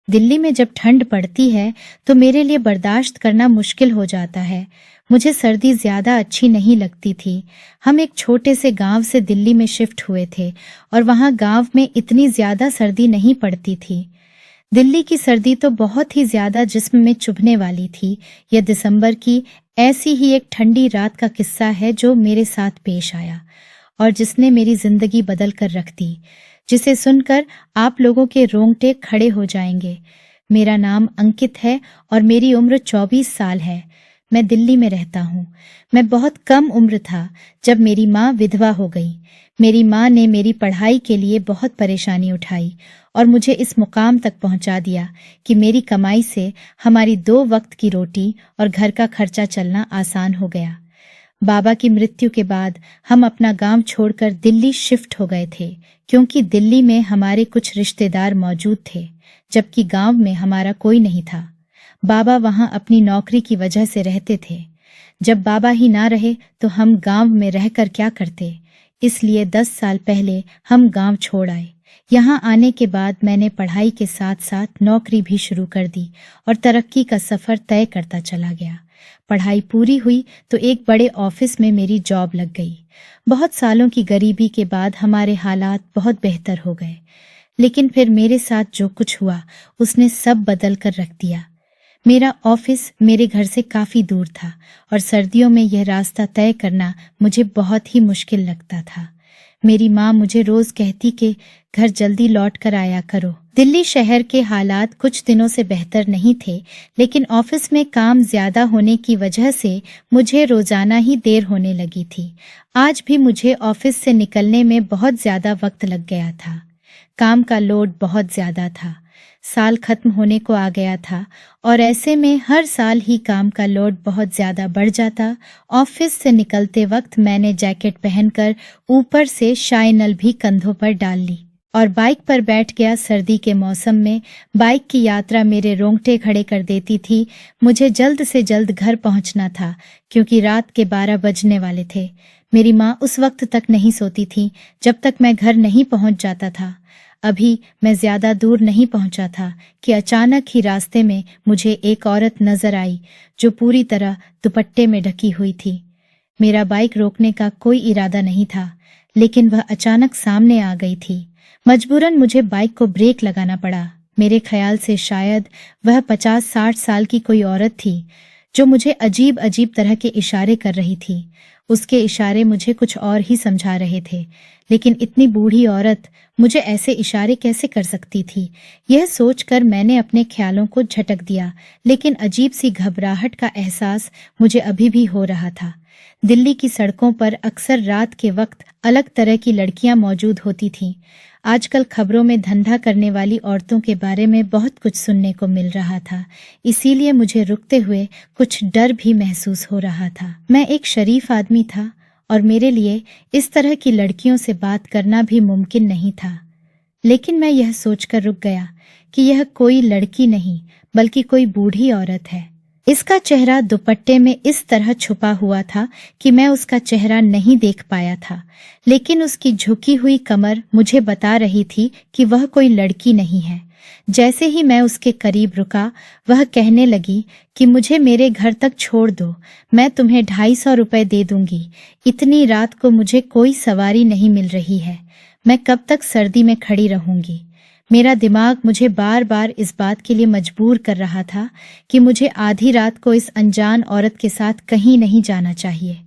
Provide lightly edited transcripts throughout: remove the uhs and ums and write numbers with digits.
दिल्ली में जब ठंड पड़ती है तो मेरे लिए बर्दाश्त करना मुश्किल हो जाता है। मुझे सर्दी ज्यादा अच्छी नहीं लगती थी। हम एक छोटे से गांव से दिल्ली में शिफ्ट हुए थे और वहां गांव में इतनी ज्यादा सर्दी नहीं पड़ती थी। दिल्ली की सर्दी तो बहुत ही ज्यादा जिस्म में चुभने वाली थी। यह दिसंबर की ऐसी ही एक ठंडी रात का किस्सा है जो मेरे साथ पेश आया और जिसने मेरी जिंदगी बदल कर रख दी, जिसे सुनकर आप लोगों के रोंगटे खड़े हो जाएंगे। मेरा नाम अंकित है और मेरी उम्र 24 साल है। मैं दिल्ली में रहता हूँ। मैं बहुत कम उम्र था जब मेरी माँ विधवा हो गई। मेरी माँ ने मेरी पढ़ाई के लिए बहुत परेशानी उठाई और मुझे इस मुकाम तक पहुंचा दिया कि मेरी कमाई से हमारी 2 वक्त की रोटी और घर का खर्चा चलना आसान हो गया। बाबा की मृत्यु के बाद हम अपना गांव छोड़कर दिल्ली शिफ्ट हो गए थे, क्योंकि दिल्ली में हमारे कुछ रिश्तेदार मौजूद थे, जबकि गांव में हमारा कोई नहीं था। बाबा वहां अपनी नौकरी की वजह से रहते थे। जब बाबा ही ना रहे तो हम गांव में रहकर क्या करते, इसलिए 10 साल पहले हम गांव छोड़ आए। यहाँ आने के बाद मैंने पढ़ाई के साथ साथ नौकरी भी शुरू कर दी और तरक्की का सफर तय करता चला गया। पढ़ाई पूरी हुई तो एक बड़े ऑफिस में मेरी जॉब लग गई। बहुत सालों की गरीबी के बाद हमारे हालात बहुत बेहतर हो गए, लेकिन फिर मेरे साथ जो कुछ हुआ उसने सब बदल कर रख दिया। मेरा ऑफिस मेरे घर से काफी दूर था और सर्दियों में यह रास्ता तय करना मुझे बहुत ही मुश्किल लगता था। मेरी माँ मुझे रोज कहती कि घर जल्दी लौट कर आया करो। दिल्ली शहर के हालात कुछ दिनों से बेहतर नहीं थे, लेकिन ऑफिस में काम ज्यादा होने की वजह से मुझे रोजाना ही देर होने लगी थी। आज भी मुझे ऑफिस से निकलने में बहुत ज्यादा वक्त लग गया था। काम का लोड बहुत ज्यादा था। साल खत्म होने को आ गया था और ऐसे में हर साल ही काम का लोड बहुत ज्यादा बढ़ जाता। ऑफिस से निकलते वक्त मैंने जैकेट पहनकर ऊपर से शाइनल भी कंधों पर डाल ली और बाइक पर बैठ गया। सर्दी के मौसम में बाइक की यात्रा मेरे रोंगटे खड़े कर देती थी। मुझे जल्द से जल्द घर पहुंचना था, क्योंकि रात के 12 बजने वाले थे। मेरी माँ उस वक्त तक नहीं सोती थी जब तक मैं घर नहीं पहुंच जाता था। अभी मैं ज्यादा दूर नहीं पहुंचा था कि अचानक ही रास्ते में मुझे एक औरत नजर आई जो पूरी तरह दुपट्टे में ढकी हुई थी। मेरा बाइक रोकने का कोई इरादा नहीं था, लेकिन वह अचानक सामने आ गई थी। मजबूरन मुझे बाइक को ब्रेक लगाना पड़ा। मेरे ख्याल से शायद वह 50-60 साल की कोई औरत थी जो मुझे अजीब अजीब तरह के इशारे कर रही थी। उसके इशारे मुझे कुछ और ही समझा रहे थे, लेकिन इतनी बूढ़ी औरत मुझे ऐसे इशारे कैसे कर सकती थी, यह सोचकर मैंने अपने ख्यालों को झटक दिया। लेकिन अजीब सी घबराहट का एहसास मुझे अभी भी हो रहा था। दिल्ली की सड़कों पर अक्सर रात के वक्त अलग तरह की लड़कियां मौजूद होती थीं। आजकल खबरों में धंधा करने वाली औरतों के बारे में बहुत कुछ सुनने को मिल रहा था, इसीलिए मुझे रुकते हुए कुछ डर भी महसूस हो रहा था। मैं एक शरीफ आदमी था और मेरे लिए इस तरह की लड़कियों से बात करना भी मुमकिन नहीं था, लेकिन मैं यह सोचकर रुक गया कि यह कोई लड़की नहीं बल्कि कोई बूढ़ी औरत है। इसका चेहरा दुपट्टे में इस तरह छुपा हुआ था कि मैं उसका चेहरा नहीं देख पाया था, लेकिन उसकी झुकी हुई कमर मुझे बता रही थी कि वह कोई लड़की नहीं है। जैसे ही मैं उसके करीब रुका, वह कहने लगी कि मुझे मेरे घर तक छोड़ दो, मैं तुम्हें 250 रुपए दे दूंगी। इतनी रात को मुझे कोई सवारी नहीं मिल रही है, मैं कब तक सर्दी में खड़ी रहूंगी। मेरा दिमाग मुझे बार बार इस बात के लिए मजबूर कर रहा था कि मुझे आधी रात को इस अनजान औरत के साथ कहीं नहीं जाना चाहिए,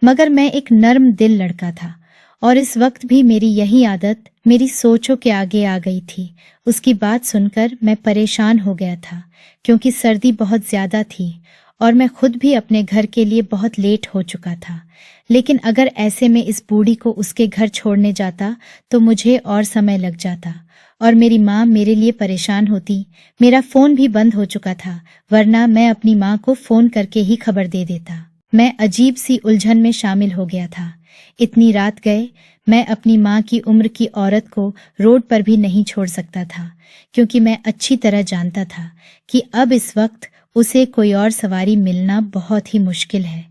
मगर मैं एक नर्म दिल लड़का था और इस वक्त भी मेरी यही आदत मेरी सोचों के आगे आ गई थी। उसकी बात सुनकर मैं परेशान हो गया था, क्योंकि सर्दी बहुत ज्यादा थी और मैं खुद भी अपने घर के लिए बहुत लेट हो चुका था। लेकिन अगर ऐसे में इस बूढ़ी को उसके घर छोड़ने जाता तो मुझे और समय लग जाता और मेरी माँ मेरे लिए परेशान होती। मेरा फोन भी बंद हो चुका था, वरना मैं अपनी माँ को फोन करके ही खबर दे देता। मैं अजीब सी उलझन में शामिल हो गया था। इतनी रात गए मैं अपनी माँ की उम्र की औरत को रोड पर भी नहीं छोड़ सकता था, क्योंकि मैं अच्छी तरह जानता था कि अब इस वक्त उसे कोई और सवारी मिलना बहुत ही मुश्किल है।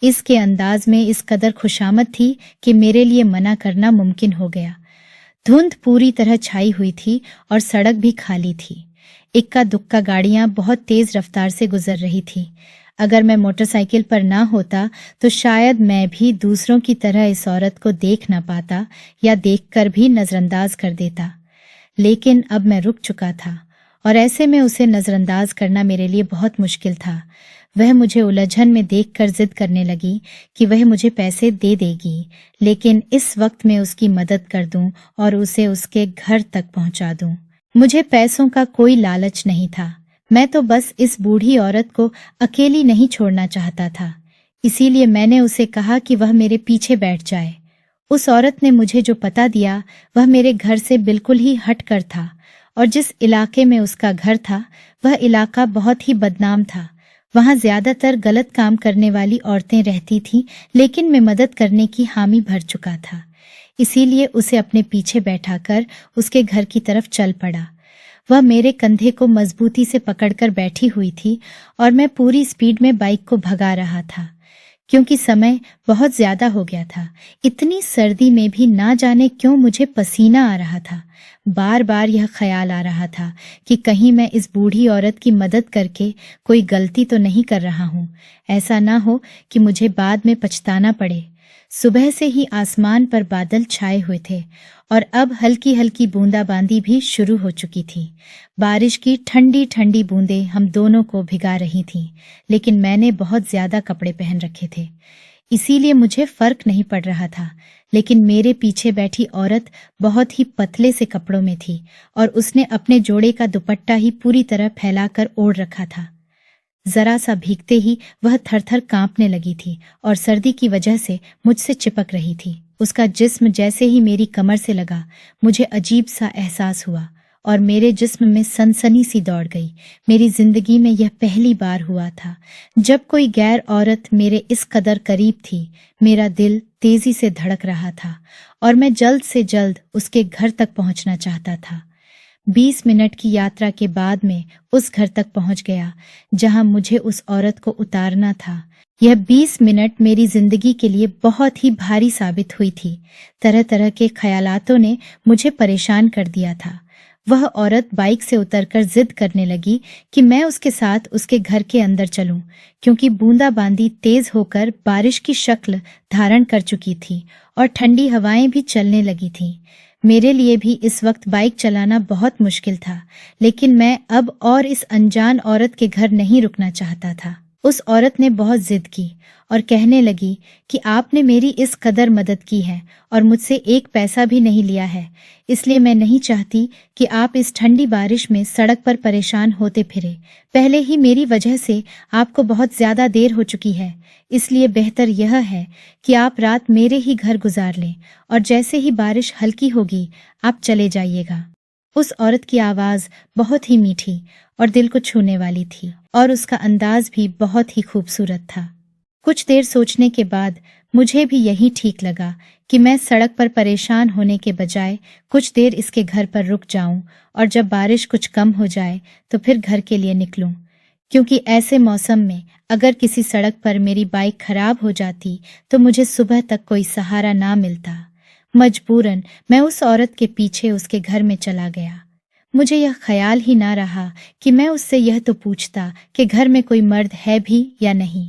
इसके अंदाज में इस कदर खुशामद थी कि मेरे लिए मना करना मुमकिन हो गया। धुंध पूरी तरह छाई हुई थी और सड़क भी खाली थी। इक्का दुक्का गाड़ियां बहुत तेज रफ्तार से गुजर रही थी। अगर मैं मोटरसाइकिल पर ना होता तो शायद मैं भी दूसरों की तरह इस औरत को देख ना पाता या देखकर भी नजरअंदाज कर देता। लेकिन अब मैं रुक चुका था और ऐसे में उसे नजरअंदाज करना मेरे लिए बहुत मुश्किल था। वह मुझे उलझन में देखकर जिद करने लगी कि वह मुझे पैसे दे देगी, लेकिन इस वक्त मैं उसकी मदद कर दूं और उसे उसके घर तक पहुंचा दूं। मुझे पैसों का कोई लालच नहीं था। मैं तो बस इस बूढ़ी औरत को अकेली नहीं छोड़ना चाहता था। इसीलिए मैंने उसे कहा कि वह मेरे पीछे बैठ जाए। उस औरत ने मुझे जो पता दिया वह मेरे घर से बिल्कुल ही हटकर था और जिस इलाके में उसका घर था वह इलाका बहुत ही बदनाम था। वहां ज्यादातर गलत काम करने वाली औरतें रहती थीं, लेकिन मैं मदद करने की हामी भर चुका था। इसीलिए उसे अपने पीछे बैठाकर उसके घर की तरफ चल पड़ा। वह मेरे कंधे को मजबूती से पकड़कर बैठी हुई थी और मैं पूरी स्पीड में बाइक को भगा रहा था, क्योंकि समय बहुत ज्यादा हो गया था। इतनी सर्दी में भी ना जाने क्यों मुझे पसीना आ रहा था। बार बार यह ख्याल आ रहा था कि कहीं मैं इस बूढ़ी औरत की मदद करके कोई गलती तो नहीं कर रहा हूँ। ऐसा ना हो कि मुझे बाद में पछताना पड़े। सुबह से ही आसमान पर बादल छाए हुए थे और अब हल्की हल्की बूंदाबांदी भी शुरू हो चुकी थी। बारिश की ठंडी ठंडी बूंदें हम दोनों को भिगा रही थीं, लेकिन मैंने बहुत ज्यादा कपड़े पहन रखे थे, इसीलिए मुझे फर्क नहीं पड़ रहा था। लेकिन मेरे पीछे बैठी औरत बहुत ही पतले से कपड़ों में थी और उसने अपने जोड़े का दुपट्टा ही पूरी तरह फैलाकर ओढ़ रखा था। जरा सा भीगते ही वह थरथर कांपने लगी थी और सर्दी की वजह से मुझसे चिपक रही थी। उसका जिस्म जैसे ही मेरी कमर से लगा, मुझे अजीब सा एहसास हुआ और मेरे जिस्म में सनसनी सी दौड़ गई। मेरी जिंदगी में यह पहली बार हुआ था जब कोई गैर औरत मेरे इस कदर करीब थी। मेरा दिल तेजी से धड़क रहा था और मैं जल्द से जल्द उसके घर तक पहुंचना चाहता था। 20 मिनट की यात्रा के बाद में उस घर तक पहुंच गया जहां मुझे उस औरत को उतारना था। यह 20 मिनट मेरी जिंदगी के लिए बहुत ही भारी साबित हुई थी। तरह तरह के ख्यालातों ने मुझे परेशान कर दिया था। वह औरत बाइक से उतरकर जिद करने लगी कि मैं उसके साथ उसके घर के अंदर चलूं, क्योंकि बूंदाबांदी तेज होकर बारिश की शक्ल धारण कर चुकी थी और ठंडी हवाएं भी चलने लगी थीं। मेरे लिए भी इस वक्त बाइक चलाना बहुत मुश्किल था, लेकिन मैं अब और इस अनजान औरत के घर नहीं रुकना चाहता था। उस औरत ने बहुत जिद की और कहने लगी कि आपने मेरी इस कदर मदद की है और मुझसे एक पैसा भी नहीं लिया है, इसलिए मैं नहीं चाहती कि आप इस ठंडी बारिश में सड़क पर परेशान होते फिरे। पहले ही मेरी वजह से आपको बहुत ज्यादा देर हो चुकी है, इसलिए बेहतर यह है कि आप रात मेरे ही घर गुजार लें और जैसे ही बारिश हल्की होगी आप चले जाइएगा। उस औरत की आवाज बहुत ही मीठी और दिल को छूने वाली थी और उसका अंदाज भी बहुत ही खूबसूरत था। कुछ देर सोचने के बाद मुझे भी यही ठीक लगा कि मैं सड़क पर परेशान होने के बजाय कुछ देर इसके घर पर रुक जाऊं और जब बारिश कुछ कम हो जाए तो फिर घर के लिए निकलूं, क्योंकि ऐसे मौसम में अगर किसी सड़क पर मेरी बाइक खराब हो जाती तो मुझे सुबह तक कोई सहारा ना मिलता। मजबूरन मैं उस औरत के पीछे उसके घर में चला गया। मुझे यह ख्याल ही ना रहा कि मैं उससे यह तो पूछता कि घर में कोई मर्द है भी या नहीं,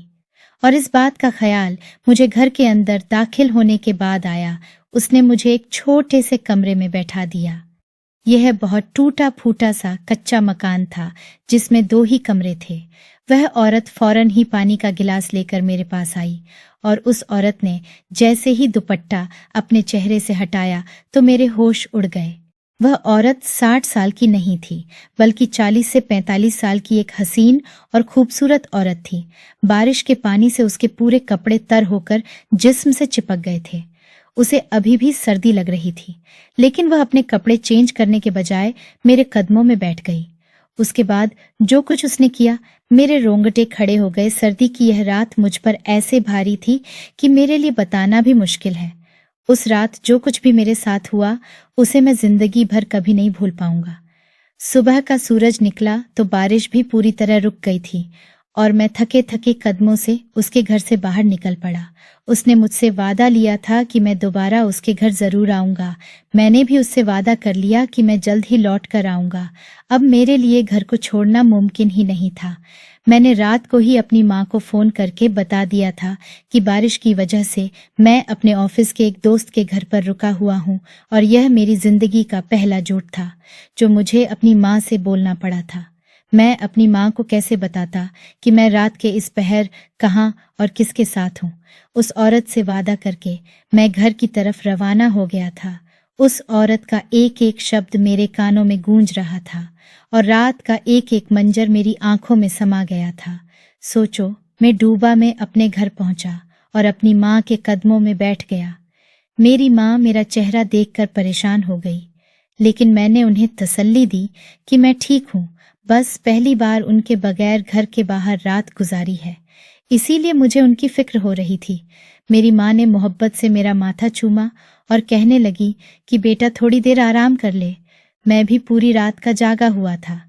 और इस बात का ख्याल मुझे घर के अंदर दाखिल होने के बाद आया। उसने मुझे एक छोटे से कमरे में बैठा दिया। यह बहुत टूटा फूटा सा कच्चा मकान था जिसमें 2 ही कमरे थे। वह औरत फौरन ही पानी का गिलास लेकर मेरे पास आई और उस औरत ने जैसे ही दुपट्टा अपने चेहरे से हटाया तो मेरे होश उड़ गए। वह औरत 60 साल की नहीं थी, बल्कि 40 से 45 साल की एक हसीन और खूबसूरत औरत थी। बारिश के पानी से उसके पूरे कपड़े तर होकर जिस्म से चिपक गए थे। उसे अभी भी सर्दी लग रही थी, लेकिन वह अपने कपड़े चेंज करने के बजाय मेरे कदमों में बैठ गई। उसके बाद जो कुछ उसने किया, मेरे रोंगटे खड़े हो गए। सर्दी की यह रात मुझ पर ऐसे भारी थी कि मेरे लिए बताना भी मुश्किल है। उस रात जो कुछ भी मेरे साथ हुआ उसे मैं जिंदगी भर कभी नहीं भूल पाऊंगा। सुबह का सूरज निकला तो बारिश भी पूरी तरह रुक गई थी और मैं थके थके कदमों से उसके घर से बाहर निकल पड़ा। उसने मुझसे वादा लिया था कि मैं दोबारा उसके घर जरूर आऊंगा। मैंने भी उससे वादा कर लिया कि मैं जल्द ही लौट कर आऊंगा। अब मेरे लिए घर को छोड़ना मुमकिन ही नहीं था। मैंने रात को ही अपनी माँ को फोन करके बता दिया था कि बारिश की वजह से मैं अपने ऑफिस के एक दोस्त के घर पर रुका हुआ हूँ और यह मेरी जिंदगी का पहला झूठ था जो मुझे अपनी माँ से बोलना पड़ा था। मैं अपनी माँ को कैसे बताता कि मैं रात के इस पहर कहाँ और किसके साथ हूँ। उस औरत से वादा करके मैं घर की तरफ रवाना हो गया था। उस औरत का एक एक शब्द मेरे कानों में गूंज रहा था और रात का एक एक मंजर मेरी आंखों में समा गया था। सोचो, मैं डूबा में अपने घर पहुंचा और अपनी माँ के कदमों में बैठ गया। मेरी माँ मेरा चेहरा देखकर परेशान हो गई, लेकिन मैंने उन्हें तसल्ली दी कि मैं ठीक हूँ। बस पहली बार उनके बगैर घर के बाहर रात गुजारी है, इसीलिए मुझे उनकी फिक्र हो रही थी। मेरी माँ ने मोहब्बत से मेरा माथा चूमा और कहने लगी कि बेटा थोड़ी देर आराम कर ले। मैं भी पूरी रात का जागा हुआ था।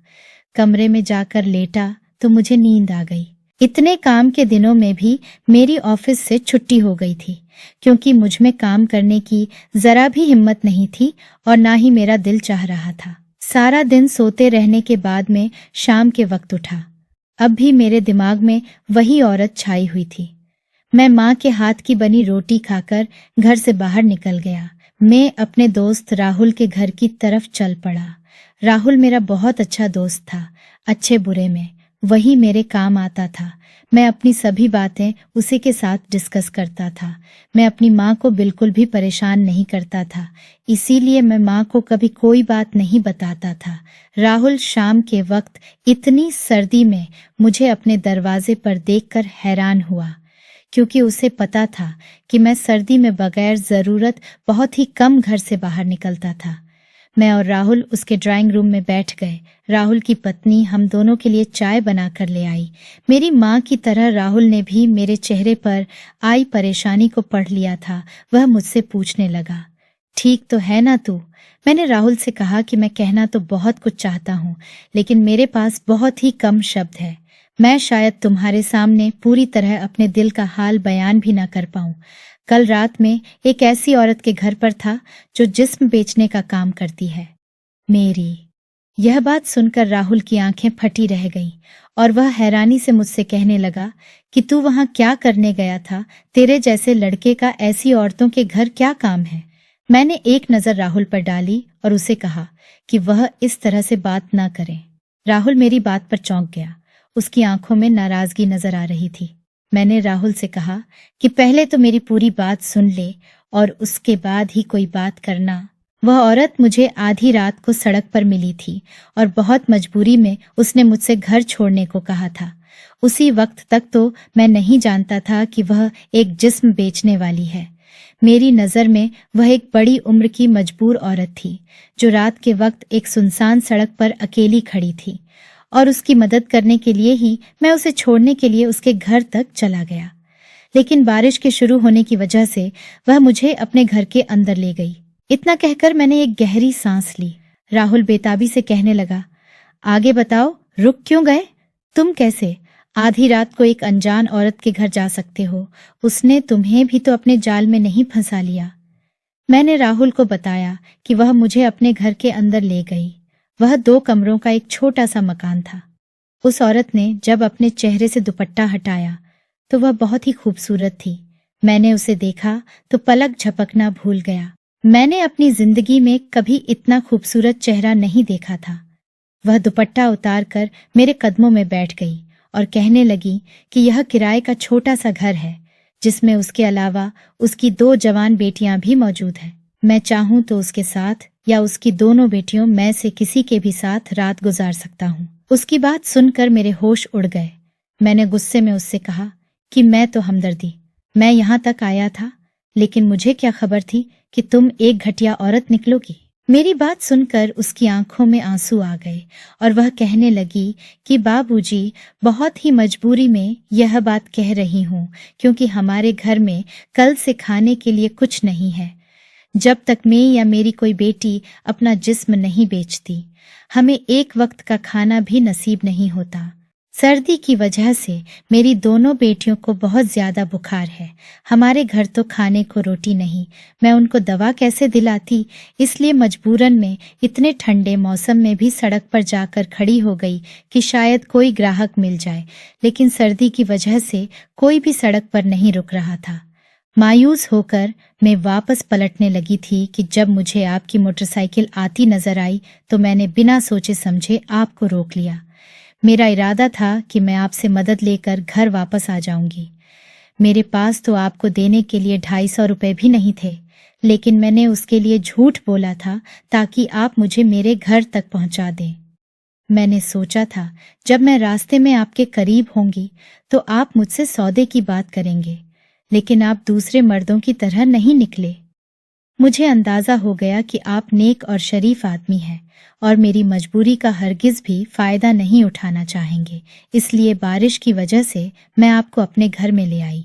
कमरे में जाकर लेटा तो मुझे नींद आ गई। इतने काम के दिनों में भी मेरी ऑफिस से छुट्टी हो गई थी, क्योंकि मुझ में काम करने की जरा भी हिम्मत नहीं थी और ना ही मेरा दिल चाह रहा था। सारा दिन सोते रहने के बाद में शाम के वक्त उठा। अब भी मेरे दिमाग में वही औरत छाई हुई थी। मैं माँ के हाथ की बनी रोटी खाकर घर से बाहर निकल गया। मैं अपने दोस्त राहुल के घर की तरफ चल पड़ा। राहुल मेरा बहुत अच्छा दोस्त था, अच्छे बुरे में वही मेरे काम आता था। मैं अपनी सभी बातें उसी के साथ डिस्कस करता था। मैं अपनी माँ को बिल्कुल भी परेशान नहीं करता था, इसीलिए मैं माँ को कभी कोई बात नहीं बताता था। राहुल शाम के वक्त इतनी सर्दी में मुझे अपने दरवाजे पर देखकर हैरान हुआ, क्योंकि उसे पता था कि मैं सर्दी में बगैर जरूरत बहुत ही कम घर से बाहर निकलता था। मैं और राहुल उसके ड्राइंग रूम में बैठ गए। राहुल की पत्नी हम दोनों के लिए चाय बनाकर ले आई। मेरी माँ की तरह राहुल ने भी मेरे चेहरे पर आई परेशानी को पढ़ लिया था। वह मुझसे पूछने लगा, ठीक तो है ना तू? मैंने राहुल से कहा कि मैं कहना तो बहुत कुछ चाहता हूँ, लेकिन मेरे पास बहुत ही कम शब्द है। मैं शायद तुम्हारे सामने पूरी तरह अपने दिल का हाल बयान भी ना कर पाऊं। कल रात में एक ऐसी औरत के घर पर था जो जिस्म बेचने का काम करती है। मेरी यह बात सुनकर राहुल की आंखें फटी रह गईं और वह हैरानी से मुझसे कहने लगा कि तू वहां क्या करने गया था? तेरे जैसे लड़के का ऐसी औरतों के घर क्या काम है? मैंने एक नजर राहुल पर डाली और उसे कहा कि वह इस तरह से बात ना करे। राहुल मेरी बात पर चौंक गया। उसकी आंखों में नाराजगी नजर आ रही थी। मैंने राहुल से कहा कि पहले तो मेरी पूरी बात सुन ले और उसके बाद ही कोई बात करना। वह औरत मुझे आधी रात को सड़क पर मिली थी और बहुत मजबूरी में उसने मुझसे घर छोड़ने को कहा था। उसी वक्त तक तो मैं नहीं जानता था कि वह एक जिस्म बेचने वाली है। मेरी नज़र में वह एक बड़ी उम्र की मजबूर औरत थी जो रात के वक्त एक सुनसान सड़क पर अकेली खड़ी थी, और उसकी मदद करने के लिए ही मैं उसे छोड़ने के लिए उसके घर तक चला गया। लेकिन बारिश के शुरू होने की वजह से वह मुझे अपने घर के अंदर ले गई। इतना कहकर मैंने एक गहरी सांस ली। राहुल बेताबी से कहने लगा, आगे बताओ, रुक क्यों गए? तुम कैसे आधी रात को एक अनजान औरत के घर जा सकते हो? उसने तुम्हें भी तो अपने जाल में नहीं फंसा लिया? मैंने राहुल को बताया कि वह मुझे अपने घर के अंदर ले गई। वह 2 कमरों का एक छोटा सा मकान था। उस औरत ने जब अपने चेहरे से दुपट्टा हटाया तो वह बहुत ही खूबसूरत थी। मैंने उसे देखा तो पलक झपकना भूल गया। मैंने अपनी जिंदगी में कभी इतना खूबसूरत चेहरा नहीं देखा था। वह दुपट्टा उतारकर मेरे कदमों में बैठ गई और कहने लगी कि यह किराए का छोटा सा घर है जिसमें उसके अलावा उसकी 2 जवान बेटियां भी मौजूद हैं। मैं चाहूं तो उसके साथ या उसकी दोनों बेटियों में से किसी के भी साथ रात गुजार सकता हूँ। उसकी बात सुनकर मेरे होश उड़ गए। मैंने गुस्से में उससे कहा कि मैं तो हमदर्दी, मैं यहाँ तक आया था, लेकिन मुझे क्या खबर थी कि तुम एक घटिया औरत निकलोगी। मेरी बात सुनकर उसकी आंखों में आंसू आ गए और वह कहने लगी कि बाबूजी, बहुत ही मजबूरी में यह बात कह रही हूँ, क्योंकि हमारे घर में कल से खाने के लिए कुछ नहीं है। जब तक मैं या मेरी कोई बेटी अपना जिस्म नहीं बेचती, हमें एक वक्त का खाना भी नसीब नहीं होता। सर्दी की वजह से मेरी दोनों बेटियों को बहुत ज्यादा बुखार है। हमारे घर तो खाने को रोटी नहीं, मैं उनको दवा कैसे दिलाती, इसलिए मजबूरन में इतने ठंडे मौसम में भी सड़क पर जाकर खड़ी हो गई कि शायद कोई ग्राहक मिल जाए, लेकिन सर्दी की वजह से कोई भी सड़क पर नहीं रुक रहा था। मायूस होकर मैं वापस पलटने लगी थी कि जब मुझे आपकी मोटरसाइकिल आती नजर आई तो मैंने बिना सोचे समझे आपको रोक लिया। मेरा इरादा था कि मैं आपसे मदद लेकर घर वापस आ जाऊंगी। मेरे पास तो आपको देने के लिए 250 रुपए भी नहीं थे, लेकिन मैंने उसके लिए झूठ बोला था ताकि आप मुझे मेरे घर तक पहुंचा दें। मैंने सोचा था जब मैं रास्ते में आपके करीब होंगी तो आप मुझसे सौदे की बात करेंगे, लेकिन आप दूसरे मर्दों की तरह नहीं निकले। मुझे अंदाजा हो गया कि आप नेक और शरीफ आदमी हैं और मेरी मजबूरी का हरगिज भी फायदा नहीं उठाना चाहेंगे, इसलिए बारिश की वजह से मैं आपको अपने घर में ले आई।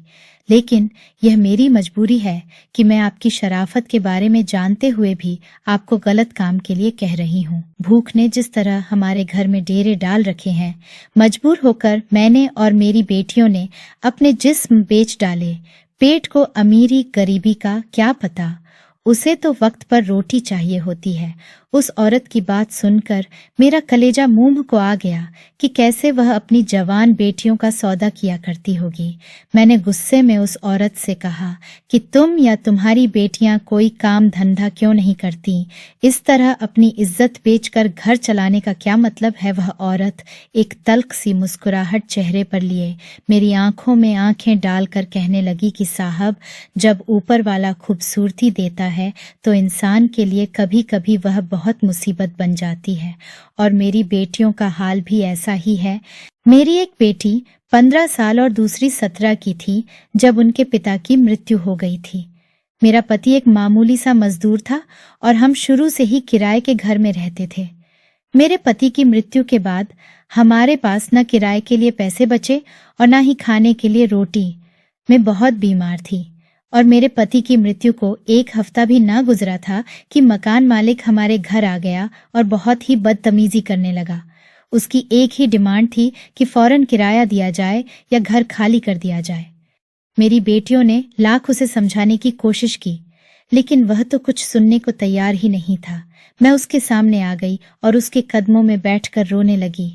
लेकिन यह मेरी मजबूरी है कि मैं आपकी शराफत के बारे में जानते हुए भी आपको गलत काम के लिए कह रही हूँ। भूख ने जिस तरह हमारे घर में डेरे डाल रखे हैं, मजबूर होकर मैंने और मेरी बेटियों ने अपने जिस्म बेच डाले। पेट को अमीरी गरीबी का क्या पता, उसे तो वक्त पर रोटी चाहिए होती है। उस औरत की बात सुनकर मेरा कलेजा मुंह को आ गया कि कैसे वह अपनी जवान बेटियों का सौदा किया करती होगी। मैंने गुस्से में उस औरत से कहा कि तुम या तुम्हारी बेटियां कोई काम धंधा क्यों नहीं करती, इस तरह अपनी इज्जत बेचकर घर चलाने का क्या मतलब है। वह औरत एक तल्ख सी मुस्कुराहट चेहरे पर लिए मेरी आंखों में आंखें डालकर कहने लगी कि साहब, जब ऊपर वाला खूबसूरती देता है तो इंसान के लिए कभी कभी वह बहुत मुसीबत बन जाती है, और मेरी बेटियों का हाल भी ऐसा ही है। मेरी एक बेटी 15 साल और दूसरी 17 की थी जब उनके पिता की मृत्यु हो गई थी। मेरा पति एक मामूली सा मजदूर था और हम शुरू से ही किराए के घर में रहते थे। मेरे पति की मृत्यु के बाद हमारे पास न किराए के लिए पैसे बचे और न ही खाने के लिए रोटी। मैं बहुत बीमार थी और मेरे पति की मृत्यु को 1 हफ्ता भी ना गुजरा था कि मकान मालिक हमारे घर आ गया और बहुत ही बदतमीजी करने लगा। उसकी एक ही डिमांड थी कि फौरन किराया दिया जाए या घर खाली कर दिया जाए। मेरी बेटियों ने लाख उसे समझाने की कोशिश की, लेकिन वह तो कुछ सुनने को तैयार ही नहीं था। मैं उसके सामने आ गई और उसके कदमों में बैठकर रोने लगी।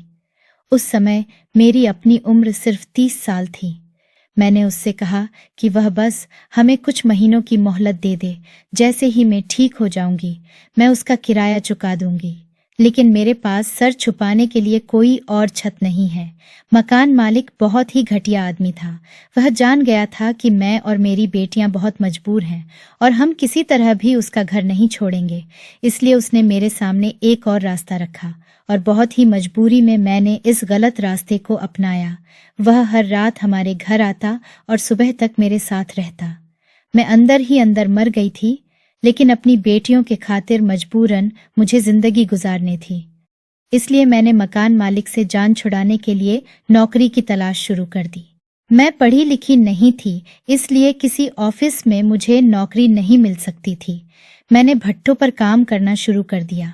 उस समय मेरी अपनी उम्र सिर्फ 30 साल थी। मैंने उससे कहा कि वह बस हमें कुछ महीनों की मोहलत दे दे, जैसे ही मैं ठीक हो जाऊंगी मैं उसका किराया चुका दूंगी। लेकिन मेरे पास सर छुपाने के लिए कोई और छत नहीं है। मकान मालिक बहुत ही घटिया आदमी था। वह जान गया था कि मैं और मेरी बेटियां बहुत मजबूर हैं और हम किसी तरह भी उसका घर नहीं छोड़ेंगे, इसलिए उसने मेरे सामने एक और रास्ता रखा और बहुत ही मजबूरी में मैंने इस गलत रास्ते को अपनाया। वह हर रात हमारे घर आता और सुबह तक मेरे साथ रहता। मैं अंदर ही अंदर मर गई थी, लेकिन अपनी बेटियों के खातिर मजबूरन मुझे जिंदगी गुजारनी थी। इसलिए मैंने मकान मालिक से जान छुड़ाने के लिए नौकरी की तलाश शुरू कर दी। मैं पढ़ी लिखी नहीं थी, इसलिए किसी ऑफिस में मुझे नौकरी नहीं मिल सकती थी। मैंने भट्टों पर काम करना शुरू कर दिया।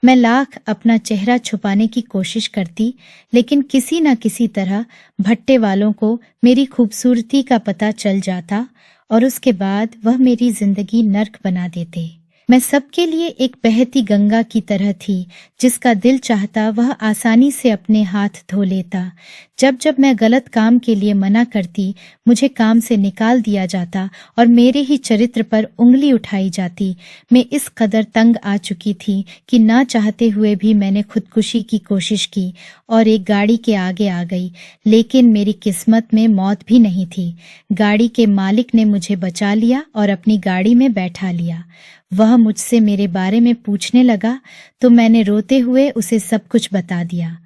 मैं लाख अपना चेहरा छुपाने की कोशिश करती, लेकिन किसी न किसी तरह भट्टे वालों को मेरी खूबसूरती का पता चल जाता और उसके बाद वह मेरी जिंदगी नर्क बना देते। मैं सबके लिए एक बहती गंगा की तरह थी, जिसका दिल चाहता वह आसानी से अपने हाथ धो लेता। जब जब मैं गलत काम के लिए मना करती, मुझे काम से निकाल दिया जाता और मेरे ही चरित्र पर उंगली उठाई जाती। मैं इस कदर तंग आ चुकी थी कि ना चाहते हुए भी मैंने खुदकुशी की कोशिश की और एक गाड़ी के आगे आ गई, लेकिन मेरी किस्मत में मौत भी नहीं थी। गाड़ी के मालिक ने मुझे बचा लिया और अपनी गाड़ी में बैठा लिया। वह मुझसे मेरे बारे में पूछने लगा तो मैंने रोते हुए उसे सब कुछ बता दिया।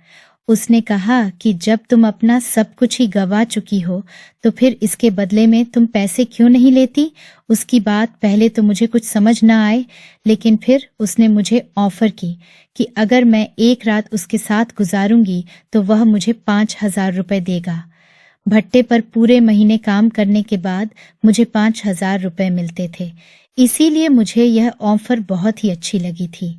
उसने कहा कि जब तुम अपना सब कुछ ही गवा चुकी हो तो फिर इसके बदले में तुम पैसे क्यों नहीं लेती। उसकी बात पहले तो मुझे कुछ समझ ना आए, लेकिन फिर उसने मुझे ऑफर की कि अगर मैं एक रात उसके साथ गुजारूंगी तो वह मुझे 5,000 रुपए देगा। भट्टे पर पूरे महीने काम करने के बाद मुझे 5,000 रुपए मिलते थे। इसीलिए मुझे यह ऑफर बहुत ही अच्छी लगी थी,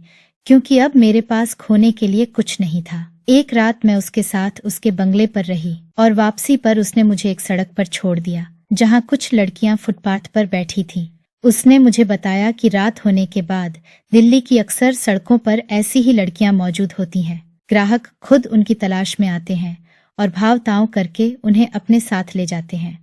क्योंकि अब मेरे पास खोने के लिए कुछ नहीं था। एक रात मैं उसके साथ उसके बंगले पर रही और वापसी पर उसने मुझे एक सड़क पर छोड़ दिया जहां कुछ लड़कियां फुटपाथ पर बैठी थीं। उसने मुझे बताया कि रात होने के बाद दिल्ली की अक्सर सड़कों पर ऐसी ही लड़कियां मौजूद होती हैं। ग्राहक खुद उनकी तलाश में आते हैं और भाव ताव करके उन्हें अपने साथ ले जाते हैं।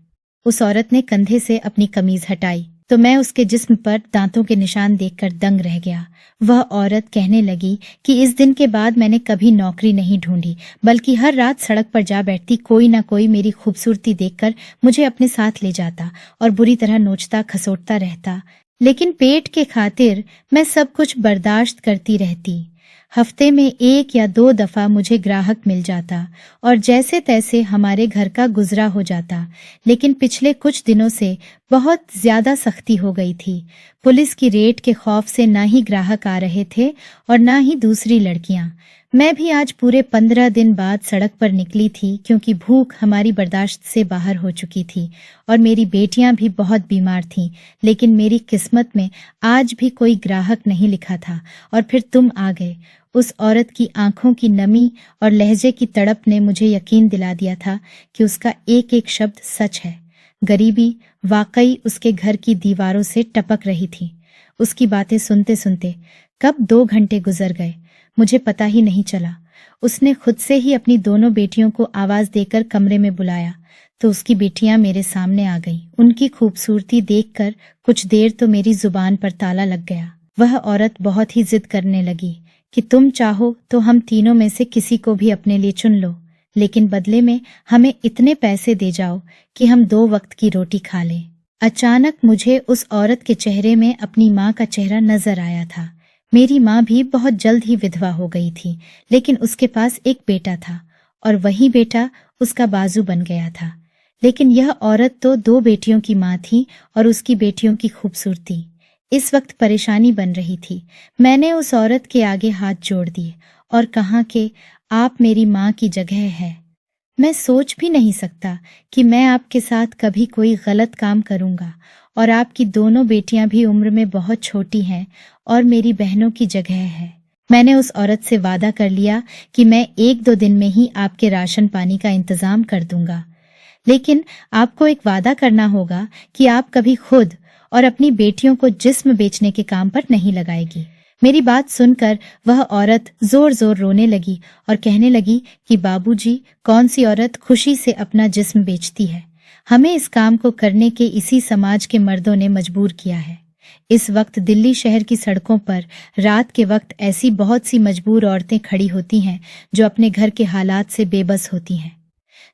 उस औरत ने कंधे से अपनी कमीज हटाई तो मैं उसके जिस्म पर दांतों के निशान देखकर दंग रह गया। वह औरत कहने लगी कि इस दिन के बाद मैंने कभी नौकरी नहीं ढूंढी, बल्कि हर रात सड़क पर जा बैठती कोई ना कोई मेरी खूबसूरती देखकर मुझे अपने साथ ले जाता और बुरी तरह नोचता खसोटता रहता। लेकिन पेट के खातिर मैं सब कुछ बर्दाश्त करती रहती। हफ्ते में 1 या 2 दफा मुझे ग्राहक मिल जाता और जैसे तैसे हमारे घर का गुजरा हो जाता। लेकिन पिछले कुछ दिनों से बहुत ज्यादा सख्ती हो गई थी। पुलिस की रेड के खौफ से ना ही ग्राहक आ रहे थे और ना ही दूसरी लड़कियां। मैं भी आज पूरे 15 दिन बाद सड़क पर निकली थी क्योंकि भूख हमारी बर्दाश्त से बाहर हो चुकी थी और मेरी बेटियां भी बहुत बीमार थीं। लेकिन मेरी किस्मत में आज भी कोई ग्राहक नहीं लिखा था और फिर तुम आ गए। उस औरत की आंखों की नमी और लहजे की तड़प ने मुझे यकीन दिला दिया था कि उसका एक एक शब्द सच है। गरीबी वाकई उसके घर की दीवारों से टपक रही थी। उसकी बातें सुनते सुनते कब 2 घंटे गुजर गए मुझे पता ही नहीं चला। उसने खुद से ही अपनी दोनों बेटियों को आवाज देकर कमरे में बुलाया तो उसकी बेटियां मेरे सामने आ गईं। उनकी खूबसूरती देखकर कुछ देर तो मेरी जुबान पर ताला लग गया। वह औरत बहुत ही जिद करने लगी कि तुम चाहो तो हम तीनों में से किसी को भी अपने लिए चुन लो, लेकिन बदले में हमें इतने पैसे दे जाओ कि हम 2 वक्त की रोटी खा लें। अचानक मुझे उस औरत के चेहरे में अपनी माँ का चेहरा नजर आया था। मेरी माँ भी बहुत जल्द ही विधवा हो गई थी, लेकिन उसके पास एक बेटा था और वही बेटा उसका बाजू बन गया था। लेकिन यह औरत तो 2 बेटियों की माँ थी और उसकी बेटियों की खूबसूरती इस वक्त परेशानी बन रही थी। मैंने उस औरत के आगे हाथ जोड़ दिए और कहा कि आप मेरी माँ की जगह है। मैं सोच भी नहीं सकता कि मैं आपके साथ कभी कोई गलत काम करूंगा और आपकी दोनों बेटियां भी उम्र में बहुत छोटी हैं और मेरी बहनों की जगह है। मैंने उस औरत से वादा कर लिया कि मैं 1-2 दिन में ही आपके राशन पानी का इंतजाम कर दूंगा, लेकिन आपको एक वादा करना होगा कि आप कभी खुद और अपनी बेटियों को जिस्म बेचने के काम पर नहीं लगाएगी। मेरी बात सुनकर वह औरत जोर जोर रोने लगी और कहने लगी कि बाबूजी, कौन सी औरत खुशी से अपना जिस्म बेचती है? हमें इस काम को करने के इसी समाज के मर्दों ने मजबूर किया है। इस वक्त दिल्ली शहर की सड़कों पर रात के वक्त ऐसी बहुत सी मजबूर औरतें खड़ी होती हैं जो अपने घर के हालात से बेबस होती हैं।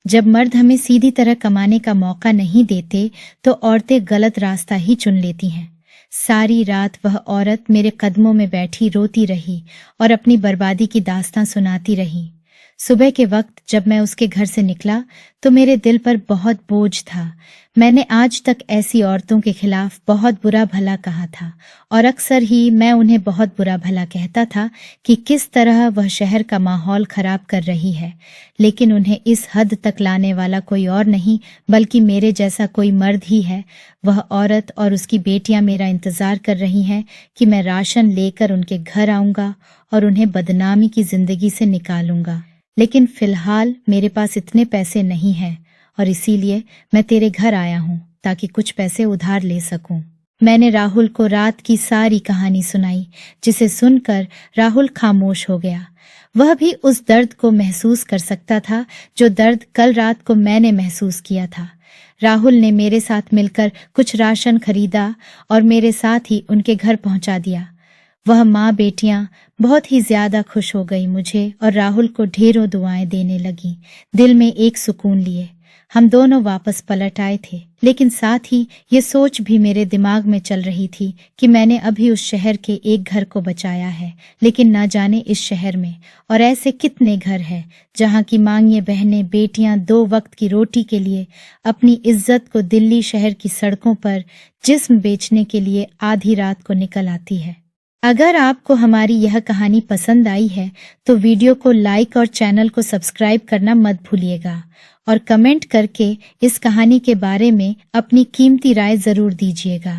जब मर्द हमें सीधी तरह कमाने का मौका नहीं देते तो औरतें गलत रास्ता ही चुन लेती हैं। सारी रात वह औरत मेरे कदमों में बैठी रोती रही और अपनी बर्बादी की दास्तां सुनाती रही। सुबह के वक्त जब मैं उसके घर से निकला तो मेरे दिल पर बहुत बोझ था। मैंने आज तक ऐसी औरतों के खिलाफ बहुत बुरा भला कहा था और अक्सर ही मैं उन्हें बहुत बुरा भला कहता था कि किस तरह वह शहर का माहौल खराब कर रही है, लेकिन उन्हें इस हद तक लाने वाला कोई और नहीं बल्कि मेरे जैसा कोई मर्द ही है। वह औरत और उसकी बेटियां मेरा इंतजार कर रही हैं कि मैं राशन लेकर उनके घर आऊंगा और उन्हें बदनामी की जिंदगी से निकालूंगा। लेकिन फिलहाल मेरे पास इतने पैसे नहीं हैं और इसीलिए मैं तेरे घर आया हूँ ताकि कुछ पैसे उधार ले सकूं। मैंने राहुल को रात की सारी कहानी सुनाई, जिसे सुनकर राहुल खामोश हो गया। वह भी उस दर्द को महसूस कर सकता था जो दर्द कल रात को मैंने महसूस किया था। राहुल ने मेरे साथ मिलकर कुछ राशन खरीदा और मेरे साथ ही उनके घर पहुंचा दिया। वह माँ बेटियां बहुत ही ज्यादा खुश हो गई। मुझे और राहुल को ढेरों दुआएं देने लगी। दिल में एक सुकून लिए हम दोनों वापस पलट आए थे, लेकिन साथ ही ये सोच भी मेरे दिमाग में चल रही थी कि मैंने अभी उस शहर के एक घर को बचाया है, लेकिन ना जाने इस शहर में और ऐसे कितने घर हैं जहाँ की मांगिए बहनें बेटियां 2 वक्त की रोटी के लिए अपनी इज्जत को दिल्ली शहर की सड़कों पर जिस्म बेचने के लिए आधी रात को निकल आती है। अगर आपको हमारी यह कहानी पसंद आई है तो वीडियो को लाइक और चैनल को सब्सक्राइब करना मत भूलिएगा और कमेंट करके इस कहानी के बारे में अपनी कीमती राय जरूर दीजिएगा।